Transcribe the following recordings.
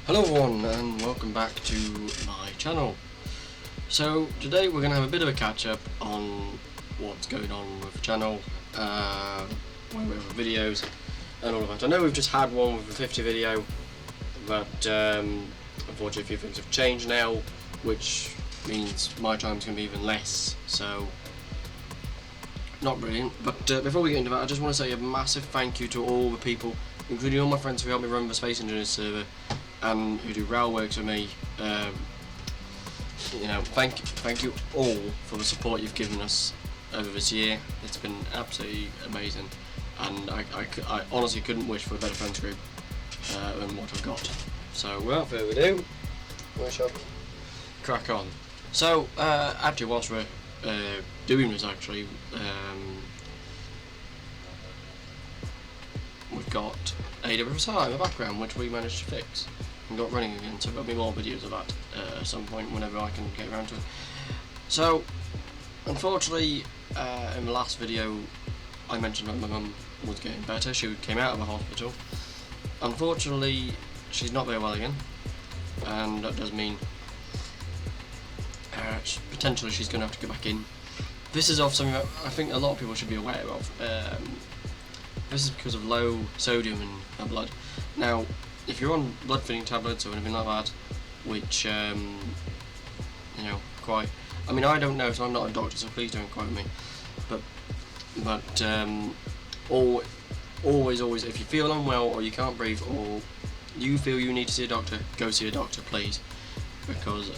Hello everyone and welcome back to my channel. So today we're going to have a bit of a catch up on what's going on with the channel, where we have videos and all of that. I know we've just had one with a 50 video, but unfortunately a few things have changed now, which means my time's going to be even less, so not brilliant. But before we get into that, I just want to say a massive thank you to all the people, including all my friends who helped me run the Space Engineers server and who do rail works with me. Thank you all for the support you've given us over this year. It's been absolutely amazing, and I honestly couldn't wish for a better friends group than what I've got. So without further ado, we shall crack on. So actually, whilst we're doing this, we've got AWSI in the background, which we managed to fix and got running again, so there'll be more videos of that at some point whenever I can get around to it. So unfortunately, in the last video I mentioned that my mum was getting better. She came out of the hospital. Unfortunately, she's not very well again, and that does mean potentially she's going to have to go back in. This is something that I think a lot of people should be aware of. This is because of low sodium in her blood. Now, if you're on blood thinning tablets or anything like that, which I don't know, so I'm not a doctor, so please don't quote me. But always, if you feel unwell or you can't breathe or you feel you need to see a doctor, go see a doctor, please. Because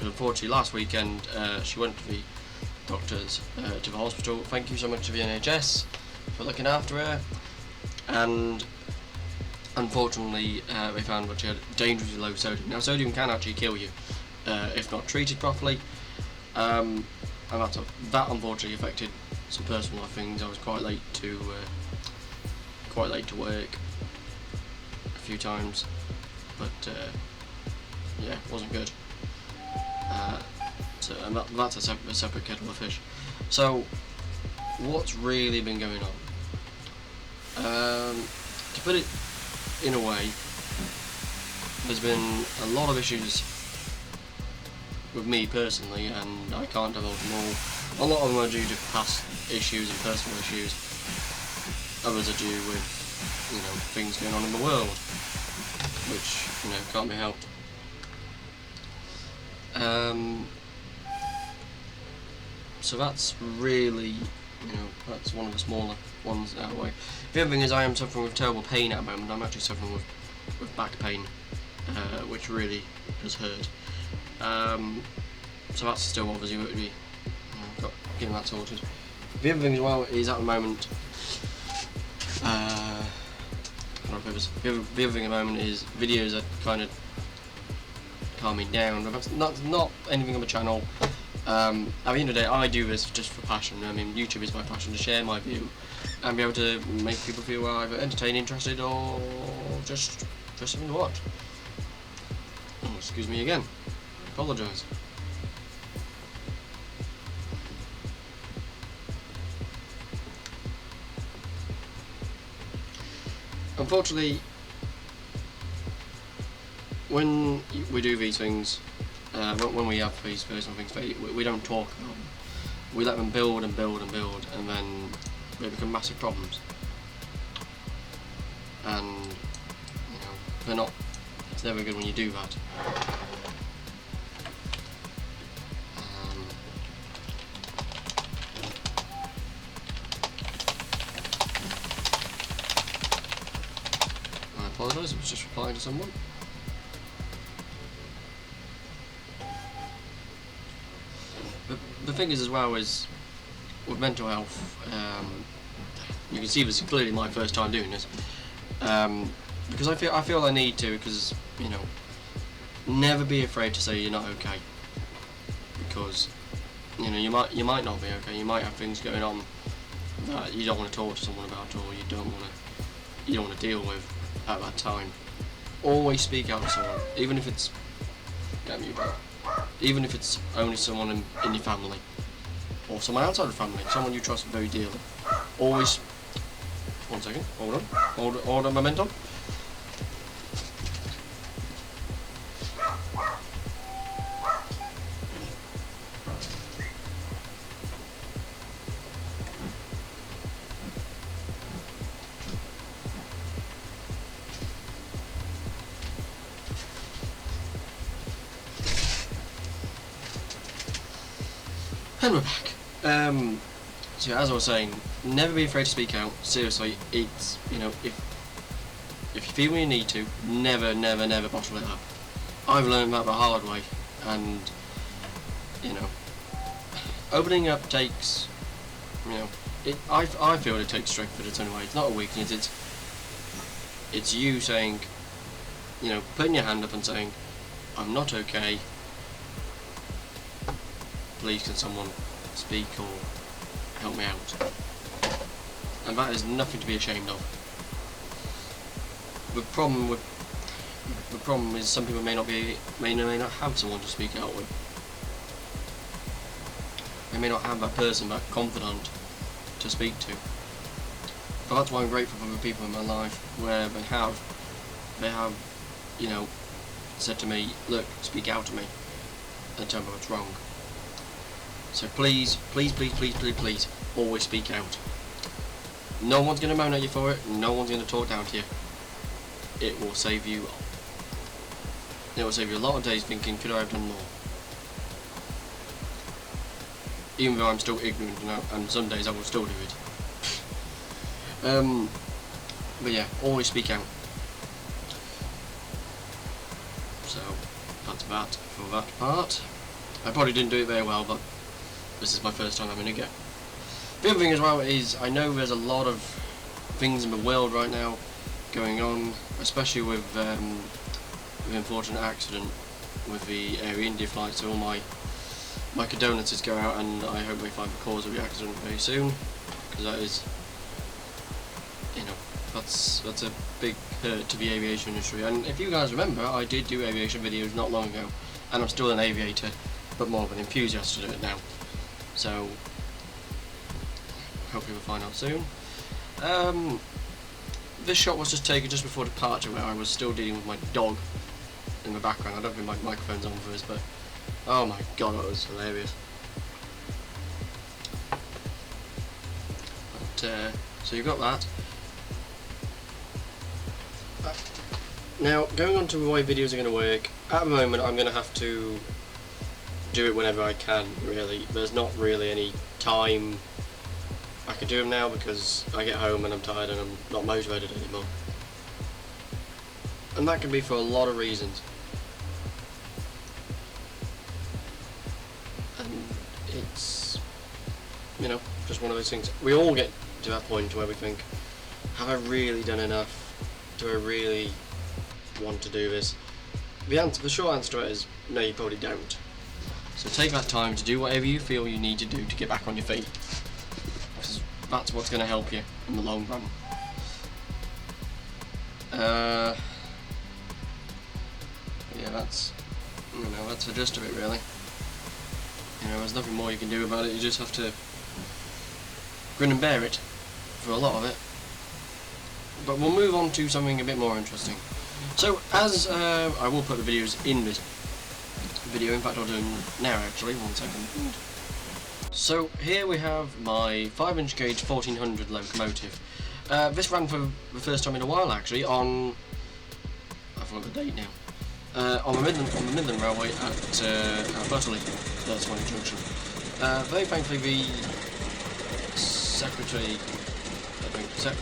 unfortunately last weekend she went to the doctors, to the hospital. Thank you so much to the NHS for looking after her, and unfortunately they found that she had dangerously low sodium. Now, sodium can actually kill you if not treated properly, and that unfortunately affected some personal life things. I was quite late to work a few times, but yeah, it wasn't good. And that's a separate kettle of fish. So what's really been going on? To put it in a way, there's been a lot of issues with me personally, and I can't divulge them all. A lot of them are due to past issues and personal issues. Others are due with things going on in the world, which can't be helped. So that's really, that's one of the smaller ones out of the way. The other thing is I am suffering with terrible pain at the moment. I'm actually suffering with back pain, which really does hurt. So that's still obviously going to be getting that sorted. The other thing as well is at the moment, the other thing at the moment is videos are kind of calming down. That's not anything on the channel. At the end of the day, I do this just for passion. I mean, YouTube is my passion, to share my view and be able to make people feel either entertained, interested, or just something to watch. Oh, excuse me again. Apologise. Unfortunately, when we do these things, when we have these personal things, we don't talk about them. We let them build and build and build, and then they become massive problems. And it's never good when you do that. I apologise, I was just replying to someone. The thing is as well is with mental health, you can see this is clearly my first time doing this, because I feel I need to, because never be afraid to say you're not okay, because you might not be okay. You might have things going on that you don't want to talk to someone about, or you don't want to deal with at that time. Always speak out to someone, even if it's only someone in your family, or someone outside the family, someone you trust very dearly. Always. One second. Hold on, momentum. And we're back. So as I was saying, never be afraid to speak out. Seriously, it's, you know, if you feel you need to, never bottle it up. I've learned that the hard way, and you know, opening up takes, you know, I feel it takes strength, but it's anyway. It's not a weakness. It's you saying, you know, putting your hand up and saying, I'm not okay. Please can someone speak or help me out? And that is nothing to be ashamed of. The problem is some people may not have someone to speak out with. They may not have that person, that confidant to speak to. But that's why I'm grateful for the people in my life where they have, you know, said to me, look, speak out to me and tell me what's wrong. So please, always speak out. No one's going to moan at you for it, no one's going to talk down to you. It will save you a lot of days thinking, could I have done more? Even though I'm still ignorant now, and some days I will still do it. But yeah, always speak out. So, that's that for that part. I probably didn't do it very well, but this is my first time having a go. The other thing as well is, I know there's a lot of things in the world right now going on, especially with the unfortunate accident with the Air India flight, so all my condolences go out, and I hope they find the cause of the accident very soon, because that is, you know, that's a big hurt to the aviation industry. And if you guys remember, I did do aviation videos not long ago, and I'm still an aviator, but more of an enthusiast to do it now. So, hopefully we'll find out soon. This shot was just taken just before departure, where I was still dealing with my dog in the background. I don't think my microphone's on for this, but oh my god, that was hilarious. But, so you've got that. Now, going on to the way videos are going to work, at the moment I'm going to have to do it whenever I can, really. There's not really any time I can do them now because I get home and I'm tired and I'm not motivated anymore. And that can be for a lot of reasons. And it's, you know, just one of those things. We all get to that point where we think, have I really done enough? Do I really want to do this? The short answer to it is, no, you probably don't. So take that time to do whatever you feel you need to do to get back on your feet. Because that's what's going to help you in the long run. Yeah, that's the gist of it, really. You know, there's nothing more you can do about it. You just have to grin and bear it for a lot of it. But we'll move on to something a bit more interesting. So, as I will put the videos in this video, in fact I'll do them now actually, 1 second. So here we have my 5-inch gauge 1400 locomotive. This ran for the first time in a while actually on, I forgot the date now, on the Midland Railway at Butterley, that's Swanwick Junction. Very thankfully the secretary,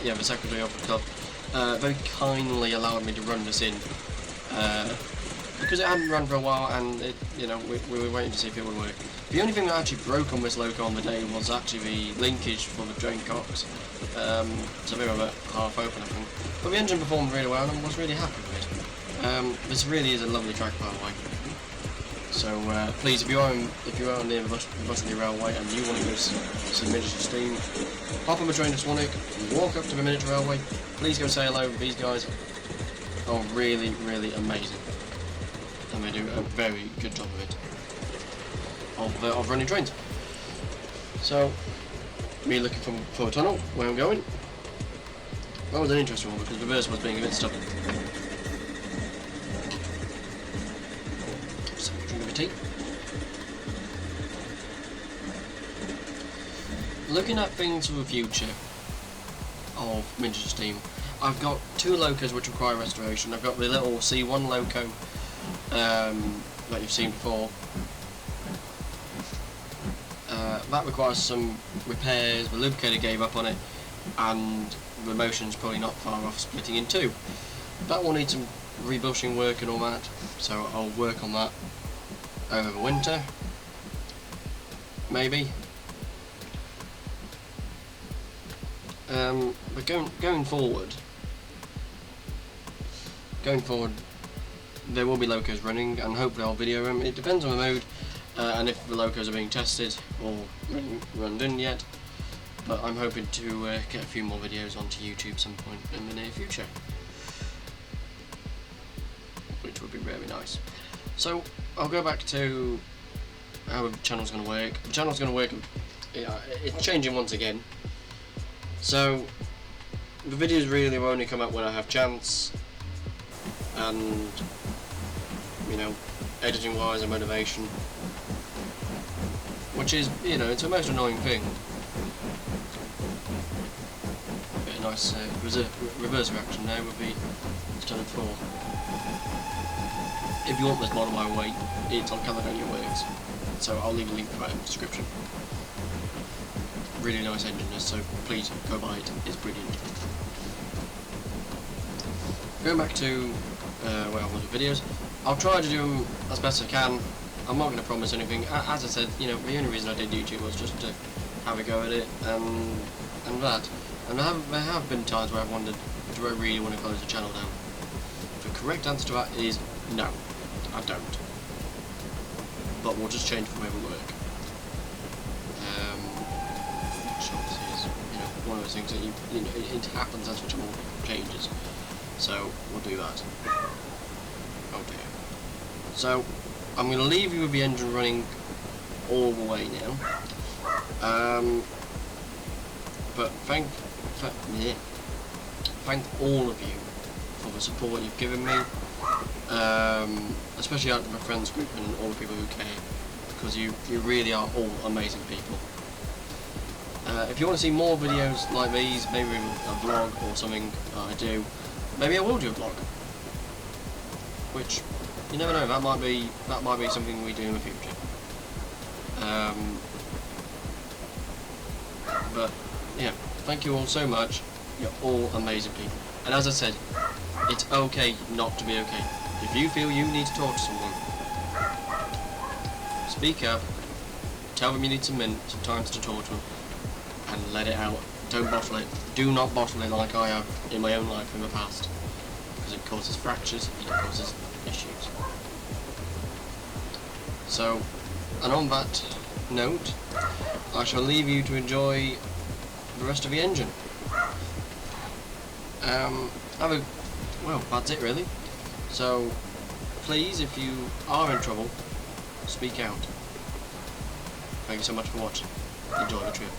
the secretary of the club very kindly allowed me to run this in. Because it hadn't run for a while, and it, you know, we were waiting to see if it would work. The only thing that actually broke on this loco on the day was actually the linkage for the drain cocks. So they were about half open, I think. But the engine performed really well, and I was really happy with it. This really is a lovely track, by the way. So please, if you are near the Butterley Railway and you want to go see miniature steam, hop on the train to Swanwick, walk up to the miniature railway. Please go say hello. These guys are really, really amazing. And they do a very good job of it, of running trains. So, me looking for a tunnel, where I'm going. That was an interesting one because the reverse was being a bit stubborn. So, drink of a tea. Looking at things for the future of miniature steam, I've got 2 locos which require restoration. I've got the little C1 loco that you've seen before, That requires some repairs. The lubricator gave up on it, and the motion's probably not far off splitting in two. That will need some rebushing work and all that, so I'll work on that over the winter, maybe. But going forward, there will be locos running, and hopefully I'll video them. It depends on the mode, and if the locos are being tested or run done yet. But I'm hoping to get a few more videos onto YouTube some point in the near future, which would be really nice. So I'll go back to how the channel's going to work. The channel's going to work. It's changing once again. So the videos really will only come up when I have chance, and you know, editing wise and motivation, which is, you know, it's the most annoying thing. Get a nice reverse reaction there would be Lieutenant 4. If you want this model by the way, it's on Caledonia Works, so I'll leave a link for that in the description. Really nice engine, so please go buy it, it's brilliant. Going back to well, the videos, I'll try to do them as best I can. I'm not going to promise anything. As I said, you know, the only reason I did YouTube was just to have a go at it, and that. And there have been times where I've wondered, do I really want to close the channel down? The correct answer to that is no, I don't. But we'll just change the way we work. Which obviously is, you know, one of those things that you know, it happens as the channel changes. So we'll do that. Oh dear. So I'm going to leave you with the engine running all the way now. But thank all of you for the support you've given me, especially out of my friends group and all the people who care, because you really are all amazing people. If you want to see more videos like these, maybe a vlog or something I do, maybe I will do a vlog. Which, you never know, that might be something we do in the future. But yeah, thank you all so much. You're all amazing people. And as I said, it's okay not to be okay. If you feel you need to talk to someone, speak up, tell them you need some time to talk to them, and let it out. Don't bottle it. Do not bottle it like I have in my own life in the past, because it causes fractures, it causes issues. So, and on that note, I shall leave you to enjoy the rest of the engine. Well, that's it really. So, please, if you are in trouble, speak out. Thank you so much for watching. Enjoy the trip.